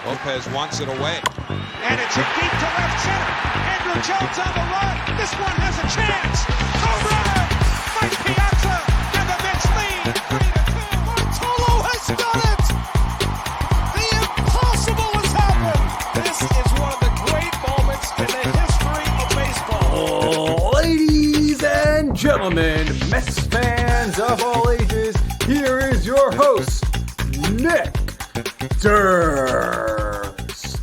Lopez wants it away. And it's hit deep to left center. Andrew Jones on the run. This one has a chance. Home run! Mike Piazza and the Mets lead 3-2. Bartolo has done it! The impossible has happened! This is one of the great moments in the history of baseball. Ladies and gentlemen, Mets fans of all ages, here is your host, Nick Durst.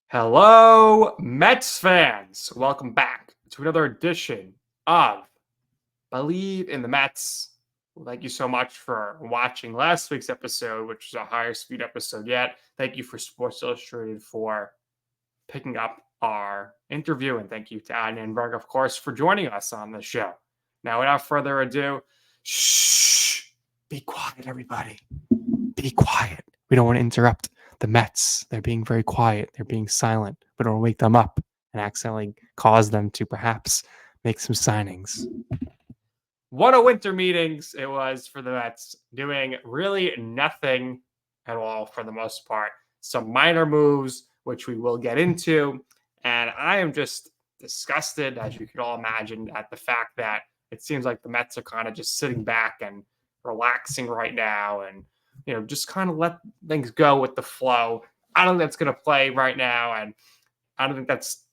Hello, Mets fans. Welcome back to another edition of Bleav in the Mets. Thank you so much for watching last week's episode, which was a higher speed episode yet. Thank you for Sports Illustrated for picking up our interview, and thank you to Adnan Berg, of course, for joining us on the show. Now, without further ado, shh, be quiet, everybody. Be quiet. We don't want to interrupt the Mets. They're being very quiet. They're being silent. We don't want to wake them up and accidentally cause them to perhaps make some signings. What a winter meetings it was for the Mets, doing really nothing at all for the most part. Some minor moves, which we will get into. And I am just disgusted, as you can all imagine, at the fact that it seems like the Mets are kind of just sitting back and relaxing right now and, you know, just kind of let things go with the flow. I don't think that's going to play right now. And I don't think that's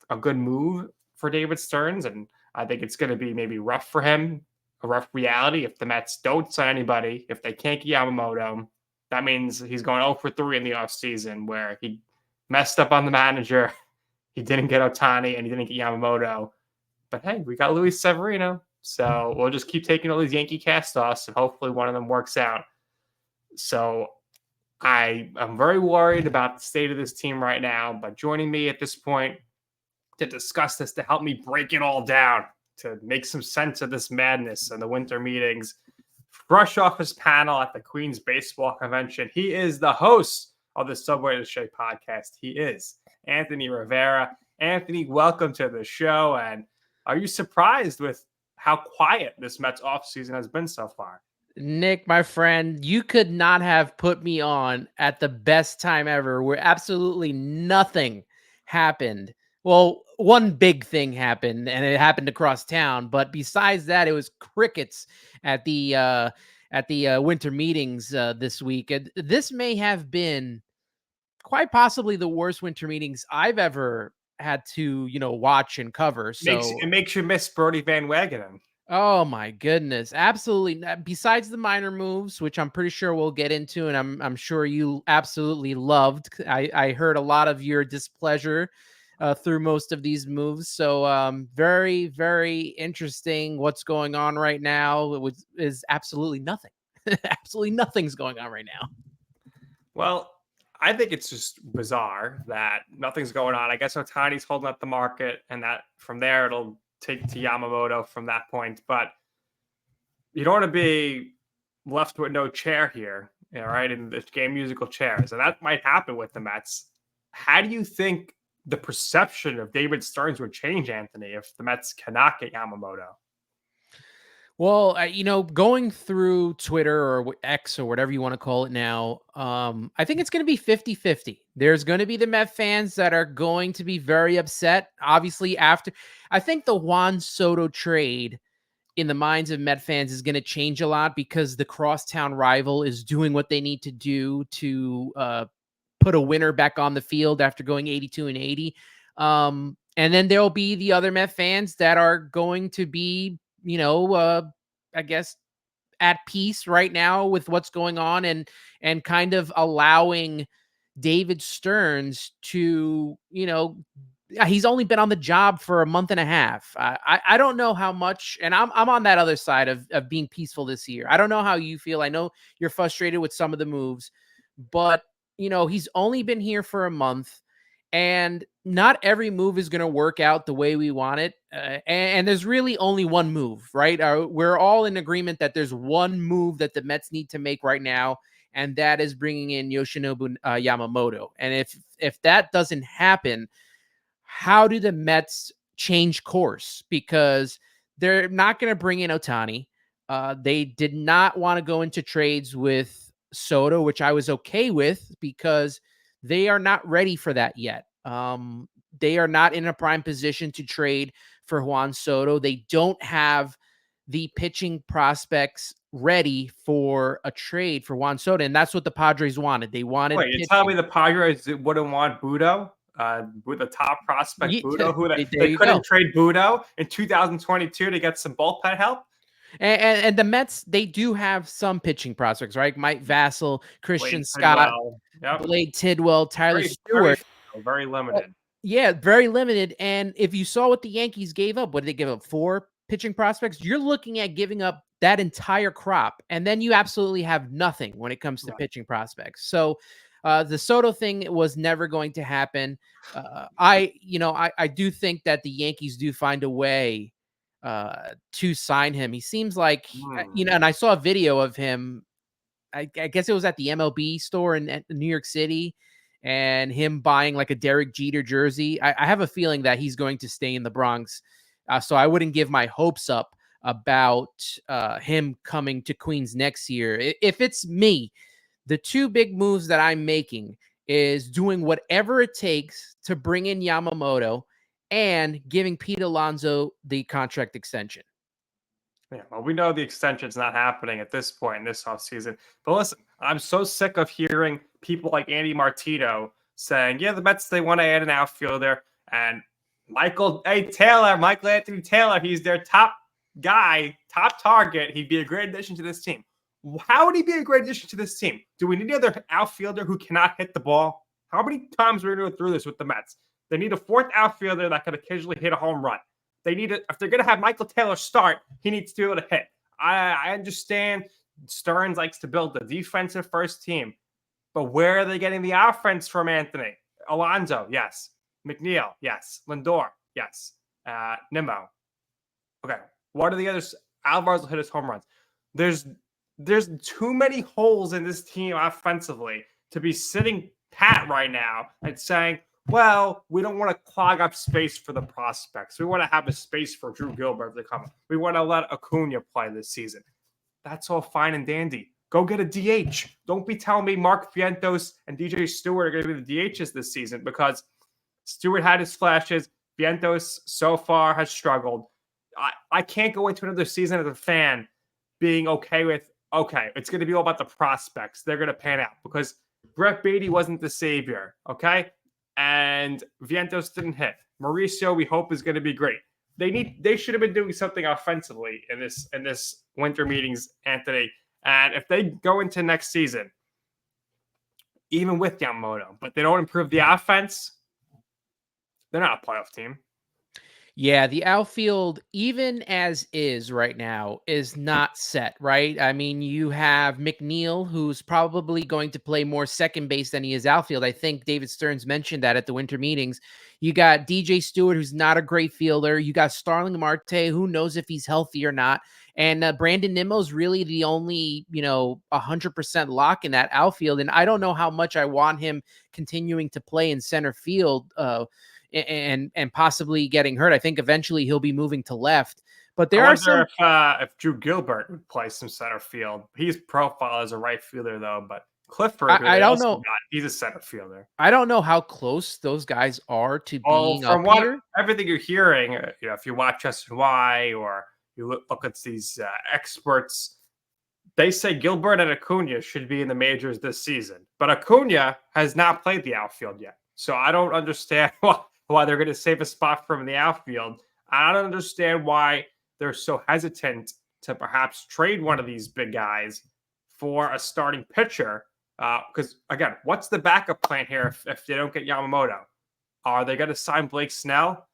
a good move for David Stearns. And I think it's going to be maybe rough for him, a rough reality if the Mets don't sign anybody. If they can't get Yamamoto, that means he's going 0 for 3 in the offseason, where he messed up on the manager. He didn't get Ohtani and he didn't get Yamamoto. But hey, we got Luis Severino. So we'll just keep taking all these Yankee cast-offs and hopefully one of them works out. So I'm very worried about the state of this team right now. But joining me at this point to discuss this, to help me break it all down, to make some sense of this madness and the winter meetings, fresh off his panel at the Queens Baseball Convention, he is the host of the Subway to Shea podcast. He is Anthony Rivera. Anthony, welcome to the show. And are you surprised with how quiet this Mets offseason has been so far? Nick, my friend, you could not have put me on at the best time ever, where absolutely nothing happened. Well, one big thing happened, and it happened across town. But besides that, it was crickets at the winter meetings this week. And this may have been quite possibly the worst winter meetings I've ever had to, watch and cover. So it makes you miss Brody Van Wagenen. Oh my goodness. Absolutely. Besides the minor moves, which I'm pretty sure we'll get into, and I'm sure you absolutely loved. I heard a lot of your displeasure through most of these moves. So very, very interesting what's going on right now. Is absolutely nothing. Absolutely nothing's going on right now. Well, I think it's just bizarre that nothing's going on. I guess Ohtani's holding up the market, and that from there it'll take to Yamamoto from that point. But you don't want to be left with no chair here, right? In the game musical chairs. And that might happen with the Mets. How do you think the perception of David Stearns would change, Anthony, if the Mets cannot get Yamamoto? Well, going through Twitter or X or whatever you want to call it now, I think it's going to be 50-50. There's going to be the Met fans that are going to be very upset. Obviously, I think the Juan Soto trade in the minds of Met fans is going to change a lot, because the crosstown rival is doing what they need to do to put a winner back on the field after going 82-80. And then there'll be the other Met fans that are going to be, I guess, at peace right now with what's going on, and kind of allowing David Stearns to, he's only been on the job for a month and a half. I don't know how much, and I'm on that other side of being peaceful this year. I don't know how you feel. I know you're frustrated with some of the moves, but he's only been here for a month. And not every move is going to work out the way we want it. And there's really only one move, right? We're all in agreement that there's one move that the Mets need to make right now, and that is bringing in Yoshinobu Yamamoto. And if that doesn't happen, how do the Mets change course? Because they're not going to bring in Ohtani. They did not want to go into trades with Soto, which I was okay with because they are not ready for that yet. They are not in a prime position to trade for Juan Soto. They don't have the pitching prospects ready for a trade for Juan Soto, and that's what the Padres wanted. They wanted Wait, you pitching. tell me the Padres wouldn't want Budo? With the top prospect Budo, who There they you couldn't go. trade Budo in 2022 to get some bullpen help? And the Mets, they do have some pitching prospects, right? Mike Vassell, Christian Blade Scott, Tidwell. Yep. Blade Tidwell, Tyler Very, Stewart. very limited. Yeah, very limited. And if you saw what the Yankees gave up, what did they give up? 4 pitching prospects? You're looking at giving up that entire crop. And then you absolutely have nothing when it comes to pitching prospects. So the Soto thing was never going to happen. I do think that the Yankees do find a way to sign him. He seems like, and I saw a video of him. I guess it was at the MLB store in New York City, and him buying like a Derek Jeter jersey. I have a feeling that he's going to stay in the Bronx. So I wouldn't give my hopes up about him coming to Queens next year. If it's me, the 2 big moves that I'm making is doing whatever it takes to bring in Yamamoto and giving Pete Alonso the contract extension. Yeah, well, we know the extension's not happening at this point in this offseason. But listen, I'm so sick of hearing people like Andy Martino saying, yeah, the Mets, they want to add an outfielder. And Michael Anthony Taylor, he's their top guy, top target. He'd be a great addition to this team. How would he be a great addition to this team? Do we need another outfielder who cannot hit the ball? How many times are we going to go through this with the Mets? They need a 4th outfielder that can occasionally hit a home run. They need if they're going to have Michael Taylor start, he needs to be able to hit. I understand Stearns likes to build the defensive first team, but where are they getting the offense from, Anthony? Alonso, yes. McNeil, yes. Lindor, yes. Nimmo. Okay. What are the others? Alvarez will hit his home runs. There's too many holes in this team offensively to be sitting pat right now and saying, well, we don't want to clog up space for the prospects. We want to have a space for Drew Gilbert to come. We want to let Acuna play this season. That's all fine and dandy. Go get a DH. Don't be telling me Mark Vientos and DJ Stewart are going to be the DHs this season, because Stewart had his flashes. Vientos so far has struggled. I can't go into another season as a fan being okay with, okay, it's going to be all about the prospects. They're going to pan out, because Brett Beatty wasn't the savior, okay? And Vientos didn't hit. Mauricio, we hope, is going to be great. They should have been doing something offensively in this winter meetings, Anthony. And if they go into next season, even with Yamamoto, but they don't improve the offense, they're not a playoff team. Yeah, the outfield, even as is right now, is not set, right? I mean, you have McNeil, who's probably going to play more second base than he is outfield. I think David Stearns mentioned that at the winter meetings. You got DJ Stewart, who's not a great fielder. You got Starling Marte, who knows if he's healthy or not. And Brandon Nimmo's really the only, 100% lock in that outfield. And I don't know how much I want him continuing to play in center field, and possibly getting hurt. I think eventually he'll be moving to left. But there are some. If Drew Gilbert would play some center field. He's profiled as a right fielder, though. But Clifford, I don't know. He's a center fiilder. I don't know how close those guys are to being up here. Everything you're hearing, if you watch SNY or you look at these experts, they say Gilbert and Acuna should be in the majors this season. But Acuna has not played the outfield yet. So I don't understand why they're going to save a spot for him in the outfield. I don't understand why they're so hesitant to perhaps trade one of these big guys for a starting pitcher. Because, again, what's the backup plan here if they don't get Yamamoto? Are they going to sign Blake Snell?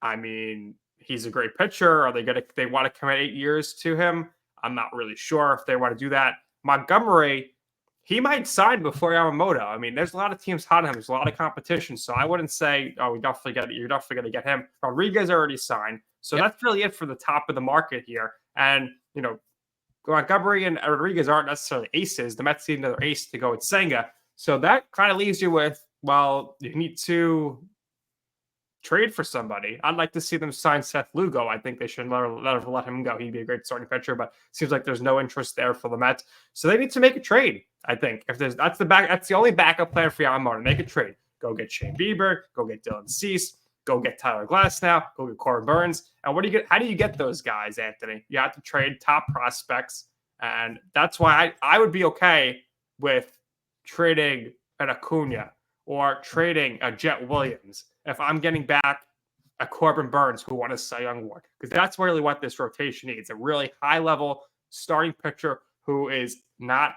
I mean, he's a great pitcher. Are they want to commit 8 years to him? I'm not really sure if they want to do that. Montgomery, he might sign before Yamamoto. I mean, there's a lot of teams hot on him. There's a lot of competition. So I wouldn't say, oh, you're definitely going to get him. Rodriguez already signed. So That's really it for the top of the market here. And, Montgomery and Rodriguez aren't necessarily aces. The Mets need another ace to go with Senga. So that kind of leaves you with, well, you need to trade for somebody. I'd like to see them sign Seth Lugo. I think they should never let him go. He'd be a great starting pitcher, but seems like there's no interest there for the Mets. So they need to make a trade. I think if there's that's the only backup plan for Yamamoto. Make a trade. Go get Shea Bieber. Go get Dylan Cease. Go get Tyler Glasnow. Go get Corbin Burns. And what do you get? How do you get those guys, Anthony? You have to trade top prospects, and that's why I would be okay with trading an Acuna or trading a Jet Williams if I'm getting back a Corbin Burns who won a Cy Young Award, because that's really what this rotation needs. A really high-level starting pitcher who is not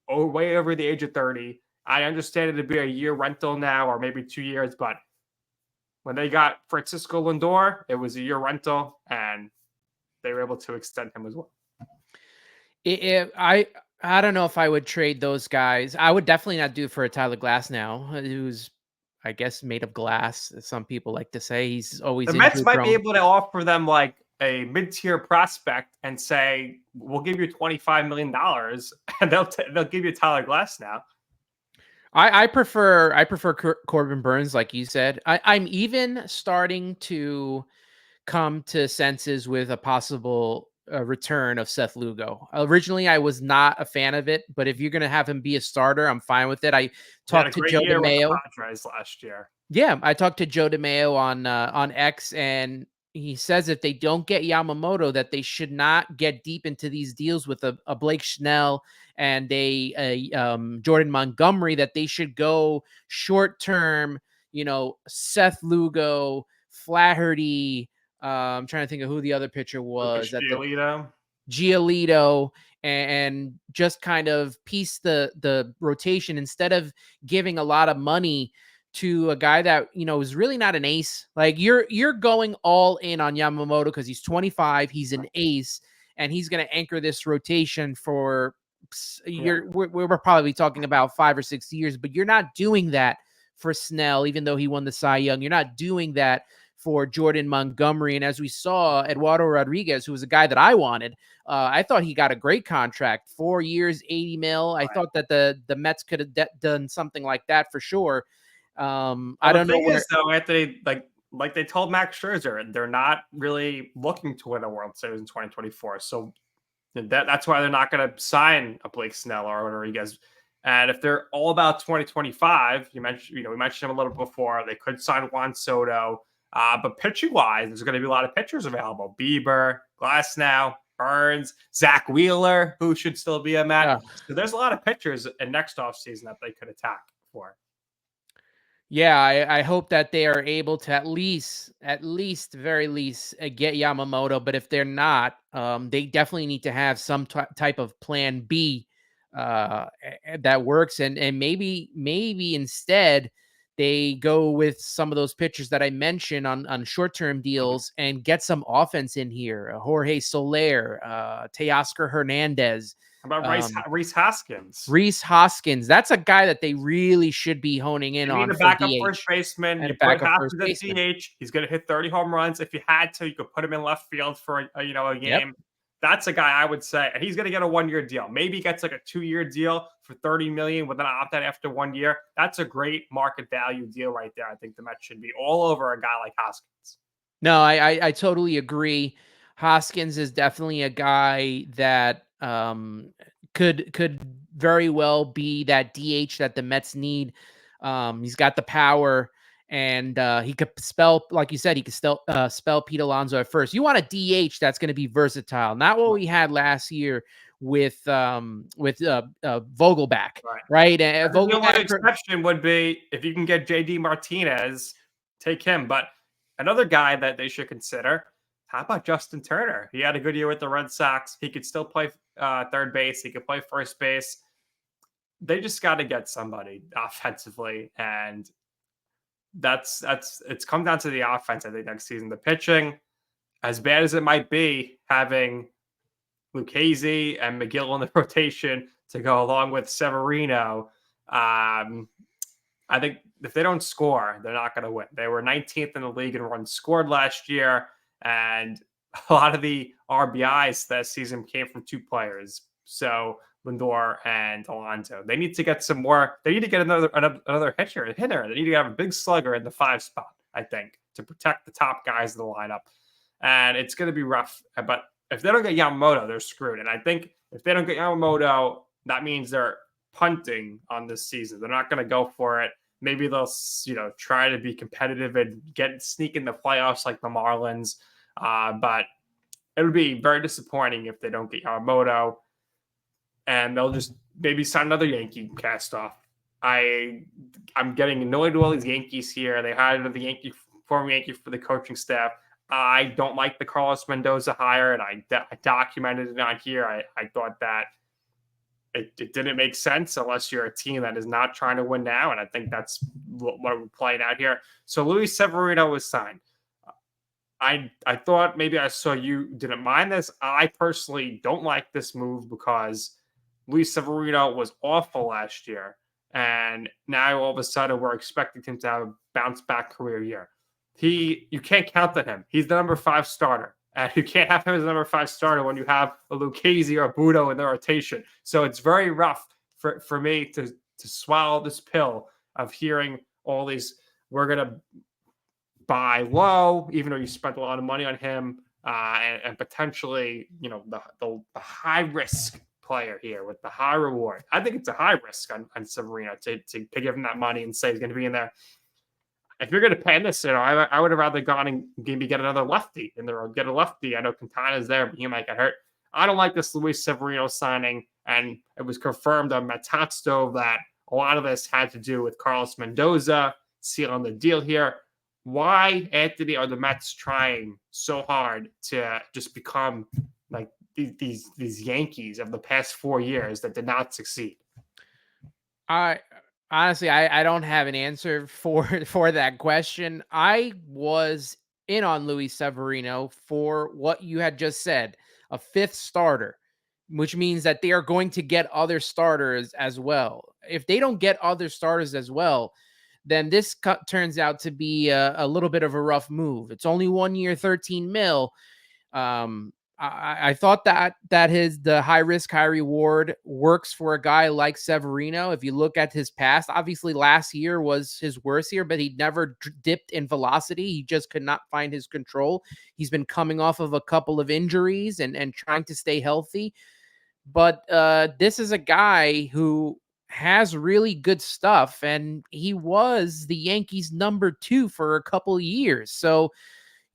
way over the age of 30. I understand it to be a year rental now or maybe 2 years, but when they got Francisco Lindor, it was a year rental, and they were able to extend him as well. I don't know if I would trade those guys. I would definitely not do for a Tyler Glasnow, who's, I guess, made of glass. Some people like to say he's always the Mets might be able to offer them like a mid-tier prospect and say, we'll give you $25 million and they'll give you Tyler Glasnow. I prefer Corbin Burns, like you said. I'm even starting to come to senses with a possible return of Seth Lugo. Originally, I was not a fan of it, but if you're going to have him be a starter, I'm fine with it. I talked to Joe DeMayo last year. Yeah, I talked to Joe DeMayo on X, and he says if they don't get Yamamoto, that they should not get deep into these deals with a Blake Snell and a Jordan Montgomery, that they should go short term, Seth Lugo, Flaherty. I'm trying to think of who the other pitcher was. Giolito, and just kind of piece the rotation instead of giving a lot of money to a guy that, is really not an ace. Like you're going all in on Yamamoto because he's 25, he's an ace, and he's going to anchor this rotation for we're probably talking about 5 or 6 years, but you're not doing that for Snell, even though he won the Cy Young. You're not doing that for Jordan Montgomery. And as we saw, Eduardo Rodriguez, who was a guy that I wanted, I thought he got a great contract, 4 years, 80 mil. I thought that the Mets could have done something like that for sure. I don't know. Though, Anthony, like they told Max Scherzer, they're not really looking to win a World Series in 2024. So that's why they're not going to sign a Blake Snell or Rodriguez. And if they're all about 2025, we mentioned him a little before. They could sign Juan Soto. But pitching wise, there's going to be a lot of pitchers available. Bieber, Glasnow, Burns, Zach Wheeler, who should still be a Met. Yeah. So there's a lot of pitchers in next offseason that they could attack for. Yeah, I hope that they are able to at least, very least, get Yamamoto. But if they're not, they definitely need to have some type of plan B that works. And maybe instead they go with some of those pitchers that I mentioned on short-term deals and get some offense in here. Jorge Soler, Teoscar Hernandez. How about Rhys Hoskins? Rhys Hoskins. That's a guy that they really should be honing in on. You need a backup first baseman. You put Hoskins at DH. He's going to hit 30 home runs. If you had to, you could put him in left field for a game. Yep. That's a guy I would say, and he's going to get a 1-year deal. Maybe he gets like a 2-year deal for $30 million with an opt-out after 1 year. That's a great market value deal right there. I think the Mets should be all over a guy like Hoskins. No, I totally agree. Hoskins is definitely a guy that could very well be that DH that the Mets need. He's got the power. And he could spell, like you said, he could spell Pete Alonso at first. You want a DH that's going to be versatile, not what we had last year with Vogelback, right? And the only exception would be if you can get JD Martinez, take him. But another guy that they should consider, how about Justin Turner? He had a good year with the Red Sox. He could still play third base. He could play first base. They just got to get somebody offensively, and it's come down to the offense. I think next season, the pitching, as bad as it might be, having Lucchesi and McGill in the rotation to go along with Severino, I think if they don't score, they're not going to win. They were 19th in the league in runs scored last year, and a lot of the RBIs this season came from 2 players. So Lindor and Alonso. They need to get some more. They need to get another hitter. They need to have a big slugger in the 5 spot, I think. to protect the top guys in the lineup. And it's going to be rough. But if they don't get Yamamoto, they're screwed. And I think if they don't get Yamamoto, that means they're punting on this season. They're not going to go for it. Maybe they'll, try to be competitive and sneak in the playoffs like the Marlins. But it would be very disappointing if they don't get Yamamoto, and they'll just maybe sign another Yankee cast off. I'm getting annoyed with all these Yankees here. They hired another former Yankee for the coaching staff. I don't like the Carlos Mendoza hire, and I documented it on here. I thought that it didn't make sense unless you're a team that is not trying to win now, and I think that's what we're playing out here. So Luis Severino was signed. I thought maybe I saw you didn't mind this. I personally don't like this move because Luis Severino was awful last year, and now all of a sudden we're expecting him to have a bounce-back career year. You can't count on him. He's the number 5 starter. And you can't have him as the number 5 starter when you have a Lucchesi or a Budo in the rotation. So it's very rough for me to swallow this pill of hearing all these, we're going to buy low, even though you spent a lot of money on him, and potentially, the high risk player here with the high reward. I think it's a high risk on Severino to give him that money and say he's going to be in there. If you're going to pay this, I would have rather gone and maybe get another lefty in there or get a lefty. I know Quintana's there, but he might get hurt. I don't like this Luis Severino signing, and it was confirmed on Mets Hot Stove that a lot of this had to do with Carlos Mendoza sealing the deal here. Why, Anthony, are the Mets trying so hard to just become like these Yankees of the past 4 years that did not succeed? Honestly, I don't have an answer for that question. I was in on Luis Severino for what you had just said, a 5th starter, which means that they are going to get other starters as well. If they don't get other starters as well, then this turns out to be a little bit of a rough move. It's only 1 year, 13 mil. I thought that the high risk, high reward works for a guy like Severino. If you look at his past, obviously last year was his worst year, but he never dipped in velocity. He just could not find his control. He's been coming off of a couple of injuries and trying to stay healthy. But this is a guy who has really good stuff, and he was the Yankees' number 2 for a couple of years. So,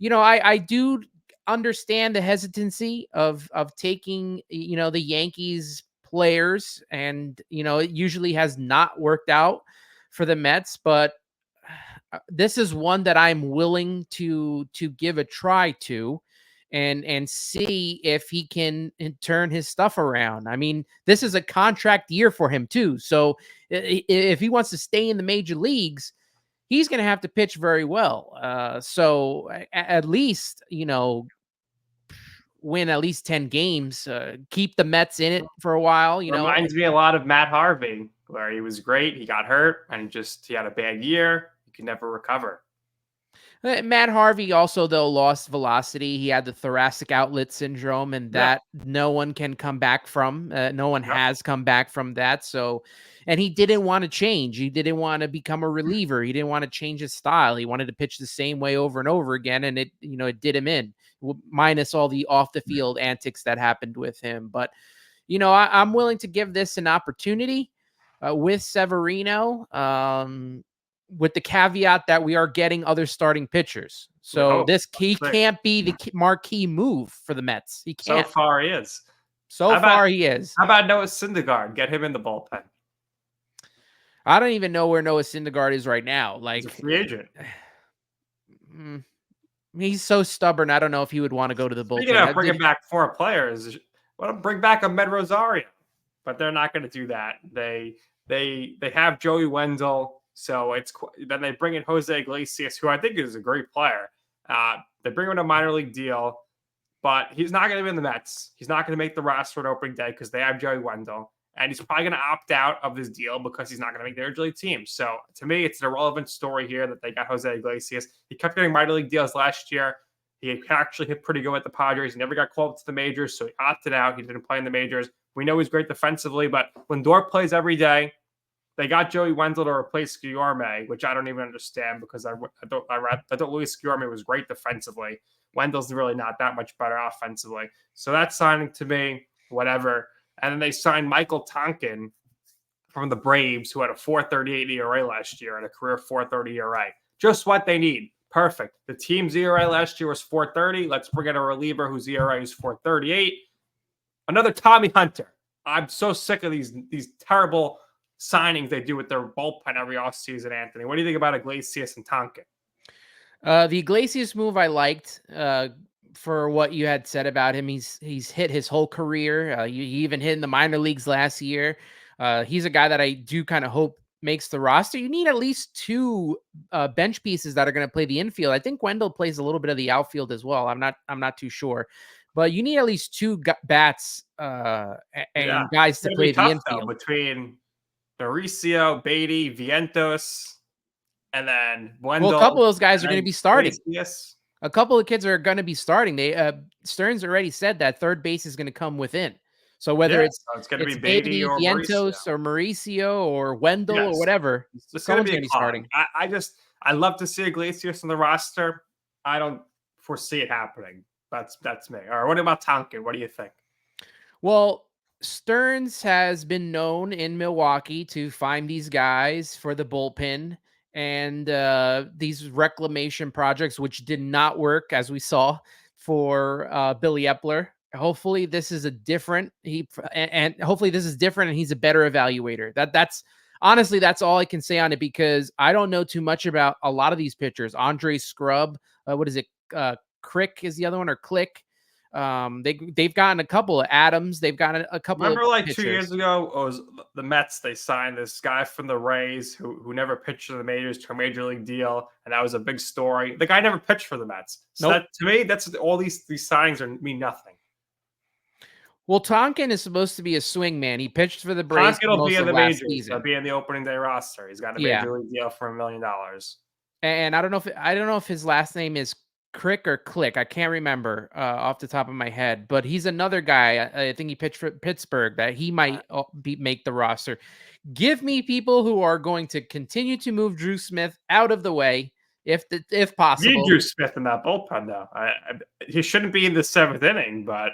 I do understand the hesitancy of taking, the Yankees players, and, it usually has not worked out for the Mets, but this is one that I'm willing to give a try to and see if he can turn his stuff around. I mean, this is a contract year for him too. So if he wants to stay in the major leagues, he's going to have to pitch very well. So at least, win at least 10 games, keep the Mets in it for a while. Reminds me a lot of Matt Harvey, where he was great. He got hurt and he had a bad year. He could never recover. Matt Harvey also, though, lost velocity. He had the thoracic outlet syndrome, and that no one can come back from. No one has come back from that. So, and he didn't want to change. He didn't want to become a reliever. He didn't want to change his style. He wanted to pitch the same way over and over again, and it did him in, minus all the off the field antics that happened with him. But, I'm willing to give this an opportunity with Severino. With the caveat that we are getting other starting pitchers. So he can't be the marquee move for the Mets. He can't. So far he is. He is. How about Noah Syndergaard? Get him in the bullpen. I don't even know where Noah Syndergaard is right now. Like, he's a free agent. He's so stubborn. I don't know if he would want to go to the bullpen. Speaking of bringing back 4 players, well, bring back Ahmed Rosario, but they're not going to do that. They have Joey Wendell. So then they bring in Jose Glacius, who I think is a great player. They bring him in a minor league deal, but he's not going to be in the Mets. He's not going to make the roster on opening day because they have Joey Wendell, and he's probably going to opt out of this deal because he's not going to make the major league team. So to me, it's an irrelevant story here that they got Jose Iglesias. He kept getting minor league deals last year. He actually hit pretty good with the Padres. He never got called up to the majors, so he opted out. He didn't play in the majors. We know he's great defensively, but Lindor plays every day. They got Joey Wendell to replace Guillorme, which I don't even understand because I thought Luis Guillorme was great defensively. Wendell's really not that much better offensively. So that's signing to me, whatever. And then they signed Michael Tonkin from the Braves, who had a 4.38 ERA last year and a career 4.30 ERA. Just what they need. Perfect. The team's ERA last year was 4.30. Let's bring in a reliever whose ERA is 4.38. Another Tommy Hunter. I'm so sick of these terrible signings they do with their bullpen every offseason, Anthony. What do you think about Glacius and Tonkin? The Glacius move I liked for what you had said about him. He's hit his whole career. He even hit in the minor leagues last year. He's a guy that I do kind of hope makes the roster. You need at least two bench pieces that are going to play the infield. I think Wendell plays a little bit of the outfield as well. I'm not too sure, but you need at least two bats and guys to play the infield between Mauricio, Beatty, Vientos, and then Wendell. Well, a couple of those guys are going to be starting. Yes. A couple of kids are going to be starting. Stearns already said that third base is going to come within. So whether it's going to be Beatty or Vientos or Mauricio or Wendell or whatever, someone's going to be starting. I love to see Iglesias on the roster. I don't foresee it happening. That's me. All right, what about Tonkin? What do you think? Well, Stearns has been known in Milwaukee to find these guys for the bullpen and these reclamation projects, which did not work, as we saw for Billy Epler. Hopefully this is different, and hopefully this is different and he's a better evaluator. That's honestly, that's all I can say on it, because I don't know too much about a lot of these pitchers. Andre Scrub, what is it? Crick is the other one, or Click. They've gotten a couple of Adams. They've gotten a couple. Remember, like pitchers. 2 years ago, it was the Mets. They signed this guy from the Rays who never pitched in the majors to a major league deal, and that was a big story. The guy never pitched for the Mets. So nope. To me, that's all these signings mean nothing. Well, Tonkin is supposed to be a swing man. He pitched for the Braves. Tonkin will be in the majors. He'll be in the opening day roster. He's got a major league deal for $1 million. And I don't know if his last name is Crick or Click. I can't remember off the top of my head, but he's another guy. I think he pitched for Pittsburgh that he might make the roster. Give me people who are going to continue to move Drew Smith out of the way, if possible. You need Drew Smith in that bullpen, though. He shouldn't be in the 7th inning, but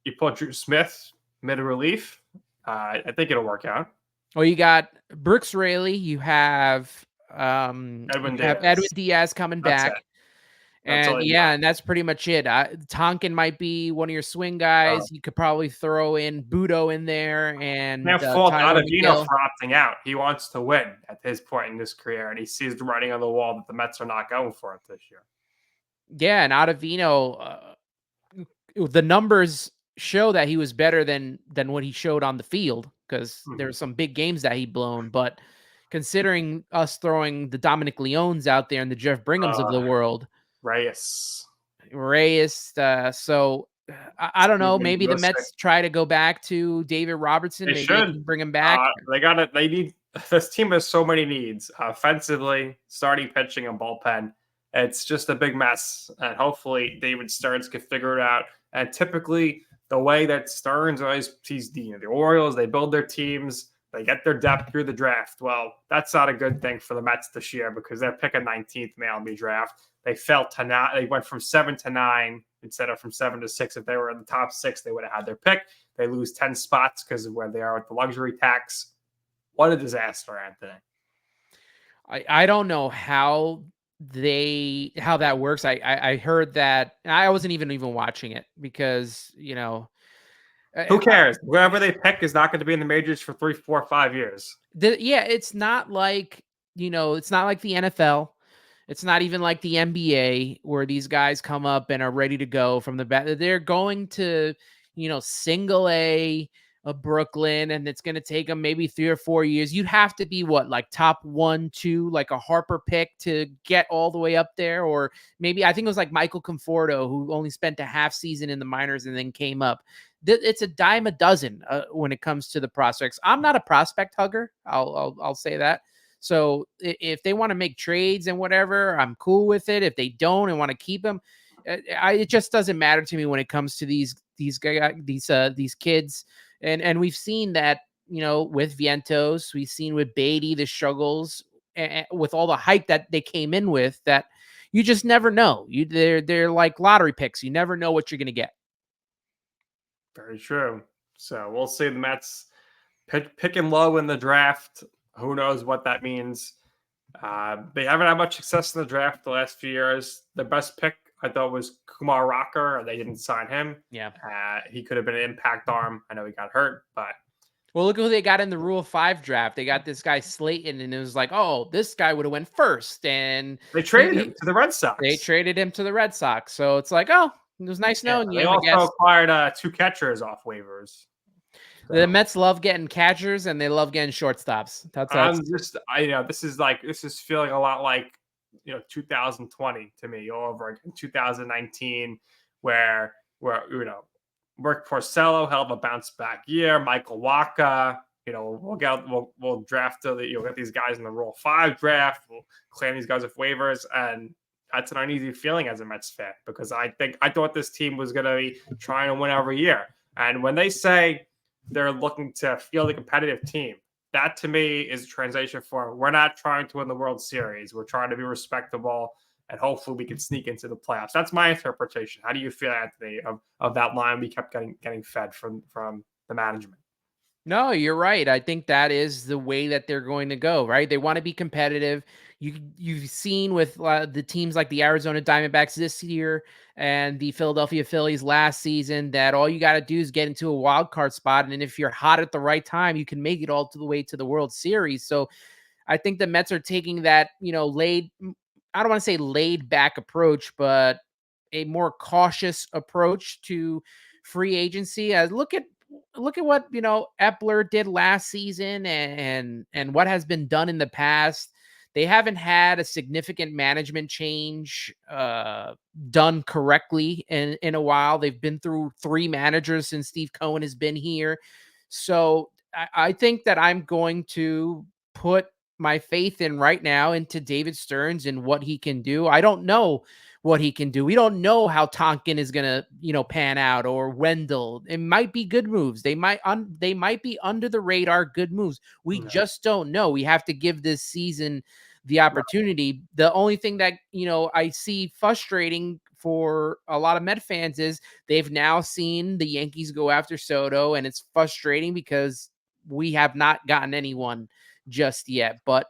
you put Drew Smith mid relief. I think it'll work out. Well, you got Brooks Raley. You have Edwin Diaz coming back. And that's pretty much it. Tonkin might be one of your swing guys. You could probably throw in Budo in there, and can't fault Ottavino for opting out. He wants to win at his point in his career, and he sees the writing on the wall that the Mets are not going for it this year. Yeah, and Ottavino, the numbers show that he was better than what he showed on the field, because there were some big games that he blown. But considering us throwing the Dominic Leones out there and the Jeff Binghams of the world. Reyes. So I don't know. Maybe the Mets try to go back to David Robertson. They should bring him back. They need. This team has so many needs offensively, starting pitching, and bullpen. It's just a big mess, and hopefully David Stearns can figure it out. And typically, the way that Stearns always sees the Orioles, they build their teams. They get their depth through the draft. Well, that's not a good thing for the Mets this year, because they're picking 19th in the MLB draft. They fell to 9. They went from 7 to 9 instead of from 7 to 6. If they were in the top 6, they would have had their pick. They lose 10 spots because of where they are with the luxury tax. What a disaster, Anthony. I don't know how that works. I heard that. I wasn't even watching it, because who cares? Wherever they pick is not going to be in the majors for 3, 4, 5 years. It's not like it's not like the NFL. It's not even like the NBA, where these guys come up and are ready to go from the bat. They're going to, single A of Brooklyn, and it's going to take them maybe 3 or 4 years. You'd have to be like top 1, 2, like a Harper pick to get all the way up there. Or maybe, I think it was like Michael Conforto, who only spent a half season in the minors and then came up. It's a dime a dozen when it comes to the prospects. I'm not a prospect hugger. I'll say that. So if they want to make trades and whatever, I'm cool with it. If they don't and want to keep them, it just doesn't matter to me when it comes to these kids. And we've seen that with Vientos. We've seen with Beatty the struggles with all the hype that they came in with, that you just never know. They're like lottery picks. You never know what you're going to get. Very true. So we'll see the Mets picking low in the draft. Who knows what that means? They haven't had much success in the draft the last few years. The best pick I thought was Kumar Rocker. They didn't sign him. Yeah. He could have been an impact arm. I know he got hurt, but well, look who they got in the Rule 5 draft. They got this guy Slayton, and it was like, oh, this guy would have went first, and they traded him to the Red Sox. They traded him to the Red Sox, so it's like, oh, it was nice knowing you. They also acquired 2 catchers off waivers. So. The Mets love getting catchers, and they love getting shortstops. This is feeling a lot like 2020 to me, all over again. 2019, where Rick Porcello held a bounce back year. Michael Wacha, we'll draft get these guys in the Rule 5 draft. We'll claim these guys with waivers, and that's an uneasy feeling as a Mets fan, because I thought this team was going to be trying to win every year. And when they say they're looking to field a competitive team, that to me is a translation for, we're not trying to win the World Series. We're trying to be respectable, and hopefully we can sneak into the playoffs. That's my interpretation. How do you feel, Anthony, of that line we kept getting fed from the management? No, you're right. I think that is the way that they're going to go, right? They want to be competitive. You've seen with the teams like the Arizona Diamondbacks this year and the Philadelphia Phillies last season, that all you got to do is get into a wild card spot. And if you're hot at the right time, you can make it all the way to the World Series. So I think the Mets are taking that, I don't want to say laid back approach, but a more cautious approach to free agency. Look at what Epler did last season and what has been done in the past. They haven't had a significant management change done correctly in a while. They've been through 3 managers since Steve Cohen has been here. So I think that I'm going to put my faith in right now into David Stearns and what he can do. I don't know what he can do. We don't know how Tonkin is going to, pan out, or Wendell. It might be good moves. They might be under the radar good moves. We just don't know. We have to give this season the opportunity. The only thing that, I see frustrating for a lot of Met fans is they've now seen the Yankees go after Soto, and it's frustrating because we have not gotten anyone just yet. But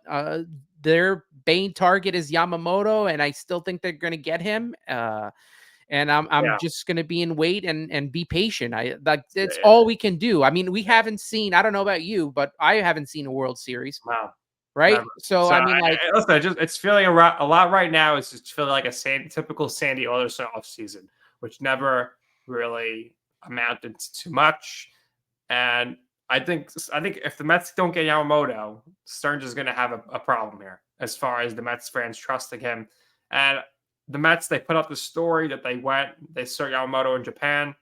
their main target is Yamamoto, and I still think they're going to get him. And I'm just going to be in wait and be patient. It's all we can do. I mean, we haven't seen, I don't know about you, but I haven't seen a World Series. Wow. Right. So I mean, listen, it's feeling a lot right now. It's just feeling like a typical Sandy Alderson off season, which never really amounted to too much. And I think if the Mets don't get Yamamoto, Stearns is going to have a problem here as far as the Mets fans trusting him. And the Mets, they put up the story that they saw Yamamoto in Japan.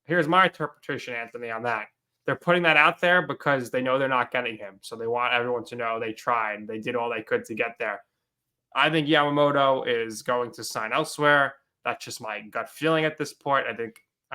Here's my interpretation, Anthony, on that. They're putting that out there because they know they're not getting him. So they want everyone to know they tried. They did all they could to get there. I think Yamamoto is going to sign elsewhere. That's just my gut feeling at this point. I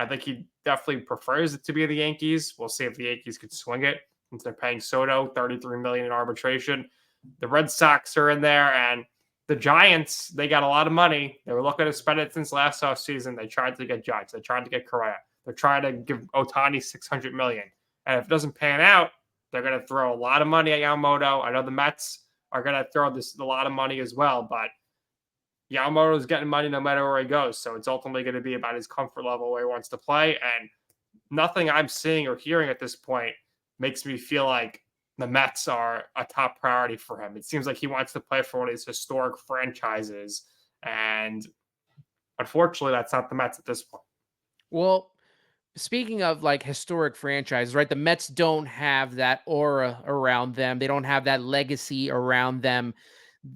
think he definitely prefers it to be the Yankees. We'll see if the Yankees can swing it, since they're paying Soto $33 million in arbitration. The Red Sox are in there, and the Giants, they got a lot of money. They were looking to spend it since last offseason. They tried to get Judge. They tried to get Correa. They're trying to give Ohtani $600 million. And if it doesn't pan out, they're going to throw a lot of money at Yamamoto. I know the Mets are going to throw a lot of money as well, but Yamamoto is getting money no matter where he goes. So it's ultimately going to be about his comfort level, where he wants to play. And nothing I'm seeing or hearing at this point makes me feel like the Mets are a top priority for him. It seems like he wants to play for one of these historic franchises. And unfortunately, that's not the Mets at this point. Well, speaking of like historic franchises, right? The Mets don't have that aura around them. They don't have that legacy around them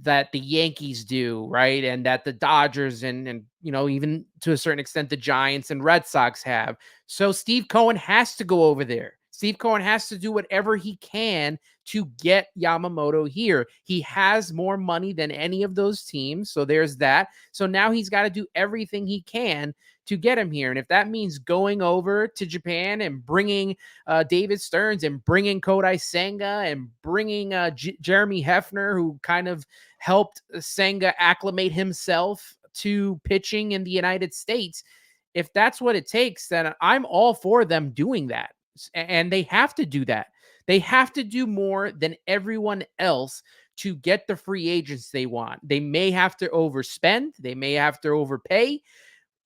that the Yankees do, right? And that the Dodgers and even to a certain extent the Giants and Red Sox have. So Steve Cohen has to go over there. Steve Cohen has to do whatever he can to get Yamamoto here. He has more money than any of those teams, so there's that. So now he's got to do everything he can to get him here. And if that means going over to Japan and bringing David Stearns and bringing Kodai Senga and bringing Jeremy Hefner, who kind of helped Senga acclimate himself to pitching in the United States, if that's what it takes, then I'm all for them doing that. And they have to do that. They have to do more than everyone else to get the free agents they want. They may have to overspend. They may have to overpay.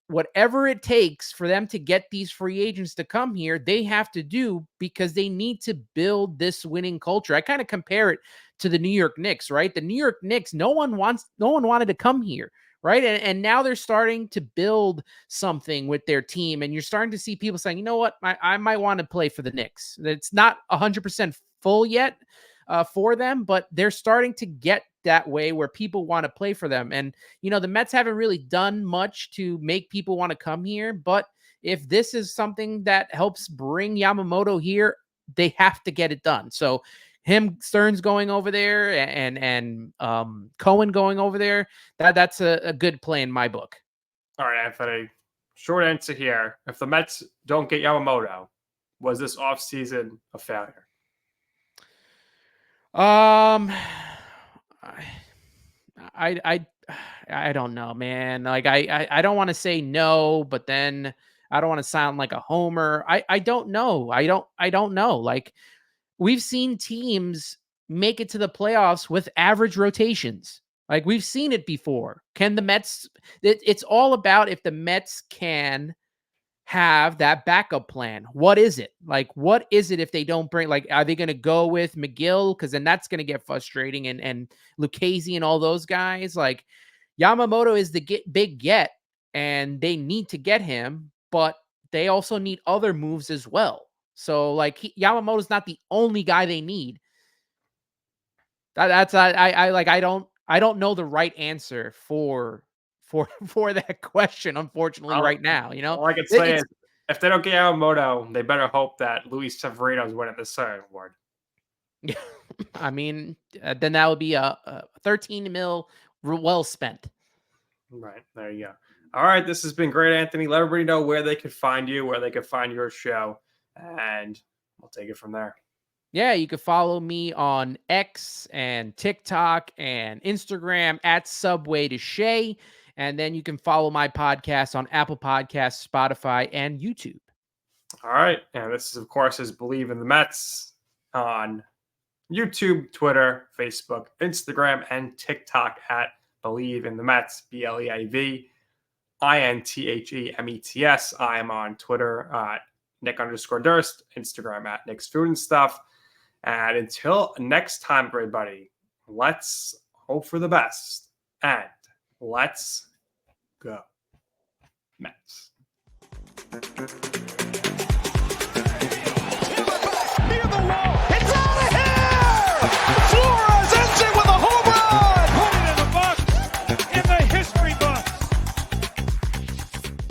Whatever it takes for them to get these free agents to come here, they have to do, because they need to build this winning culture. I kind of compare it to the New York Knicks, right? The New York Knicks, no one wanted to come here, right? And now they're starting to build something with their team. And you're starting to see people saying, you know what, I might want to play for the Knicks. It's not 100% full yet for them, but they're starting to get that way where people want to play for them. And, the Mets haven't really done much to make people want to come here. But if this is something that helps bring Yamamoto here, they have to get it done. So Stearns going over there and Cohen going over there, that's a good play in my book. All right, Anthony. Short answer here. If the Mets don't get Yamamoto, was this offseason a failure? I don't know, man. Like I don't want to say no, but then I don't want to sound like a homer. I don't know. I don't know. Like, we've seen teams make it to the playoffs with average rotations. Like, we've seen it before. Can the Mets? It's all about if the Mets can have that backup plan. What is it? Like, what is it if they don't bring, like, are they going to go with McGill? Because then that's going to get frustrating, and Lucchesi and all those guys. Like, Yamamoto is the big get, and they need to get him, but they also need other moves as well. So, like, Yamamoto's not the only guy they need. I don't know the right answer for that question, unfortunately, right now. All I can say is, if they don't get Yamamoto, they better hope that Luis Severino is winning the Cy Young Award. Yeah, I mean, then that would be a 13 mil well spent. Right, there you go. All right, this has been great, Anthony. Let everybody know where they could find you, where they could find your show, and we'll take it from there. Yeah, you can follow me on X and TikTok and Instagram at Subway to Shea. And then you can follow my podcast on Apple Podcasts, Spotify, and YouTube. All right. And this is, of course, Bleav in the Mets on YouTube, Twitter, Facebook, Instagram, and TikTok at Bleav in the Mets, BLEAV, INTHEMETS. I am on Twitter at Nick_Durst, Instagram at Nick's Food and Stuff. And until next time, everybody, let's hope for the best. And let's go, Mets.